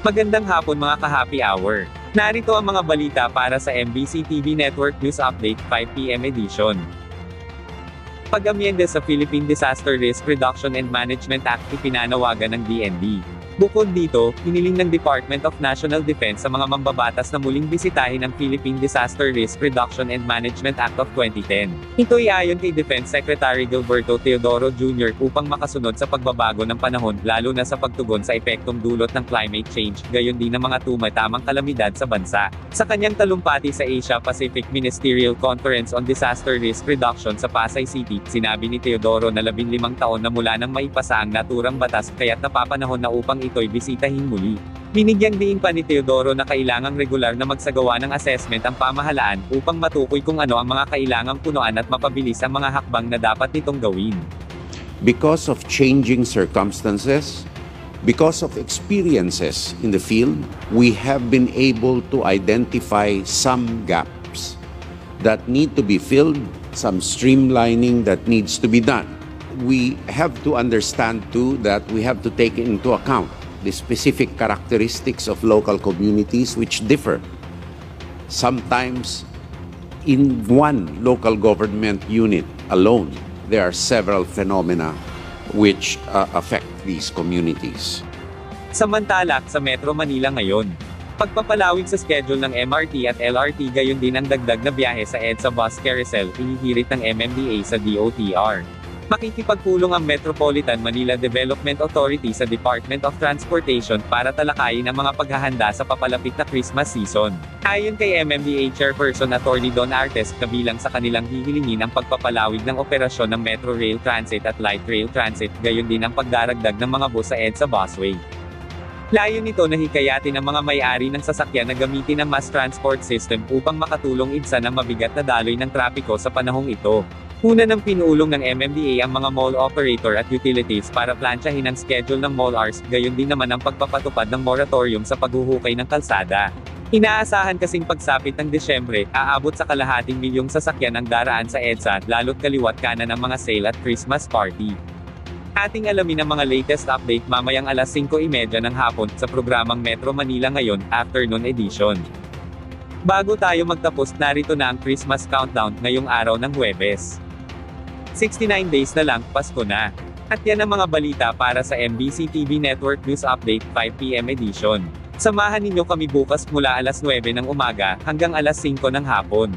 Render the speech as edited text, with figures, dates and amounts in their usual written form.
Magandang hapon mga ka-happy hour. Narito ang mga balita para sa MBC TV Network News Update 5 PM edition. Pag-amyenda sa Philippine Disaster Risk Reduction and Management Act ipinanawagan ng DND. Bukod dito, hiniling ng Department of National Defense sa mga mambabatas na muling bisitahin ang Philippine Disaster Risk Reduction and Management Act of 2010. Ito ay ayon kay Defense Secretary Gilberto Teodoro Jr. upang makasunod sa pagbabago ng panahon, lalo na sa pagtugon sa epektong dulot ng climate change, gayon din ng mga tumatamang kalamidad sa bansa. Sa kanyang talumpati sa Asia-Pacific Ministerial Conference on Disaster Risk Reduction sa Pasay City, sinabi ni Teodoro na 15 taon na mula nang maipasa ang naturang batas, kaya't napapanahon na upang ito'y bisitahin muli. Binigyang diin pa ni Teodoro na kailangang regular na magsagawa ng assessment ang pamahalaan, upang matukoy kung ano ang mga kailangang punuan at mapabilis ang mga hakbang na dapat nitong gawin. Because of changing circumstances, because of experiences in the field, we have been able to identify some gaps that need to be filled, some streamlining that needs to be done. We have to understand too that we have to take into account the specific characteristics of local communities which differ. Sometimes in one local government unit alone, there are several phenomena which affect these communities. Samantala, sa Metro Manila ngayon, pagpapalawig sa schedule ng MRT at LRT, gayon din ang dagdag na biyahe sa EDSA Bus Carousel, inihirit ng MMDA sa DOTR. Makikipagpulong ang Metropolitan Manila Development Authority sa Department of Transportation para talakayin ang mga paghahanda sa papalapit na Christmas season. Ayon kay MMDA Chairperson Attorney Don Artes, kabilang sa kanilang hihilingin ang pagpapalawig ng operasyon ng Metro Rail Transit at Light Rail Transit, gayon din ang pagdaragdag ng mga bus sa EDSA Busway. Layo nito na hikayatin ang mga may-ari ng sasakyan na gamitin ang mass transport system upang makatulong ibsan ang mabigat na daloy ng trapiko sa panahong ito. Una ng pinulong ng MMDA ang mga mall operator at utilities para plantsahin ang schedule ng mall hours, gayon din naman ang pagpapatupad ng moratorium sa paghuhukay ng kalsada. Inaasahan kasing pagsapit ng Desyembre, aabot sa kalahating milyong sasakyan ang daraan sa EDSA, lalo't kaliwat kanan ang mga sale at Christmas party. Ating alamin ang mga latest update mamayang alas 5:30 ng hapon, sa programang Metro Manila Ngayon, Afternoon Edition. Bago tayo magtapos, narito na ang Christmas countdown, ngayong araw ng Huwebes. 69 days na lang, Pasko na. At yan ang mga balita para sa MBC TV Network News Update 5 PM edition. Samahan ninyo kami bukas mula alas 9 ng umaga, hanggang alas 5 ng hapon.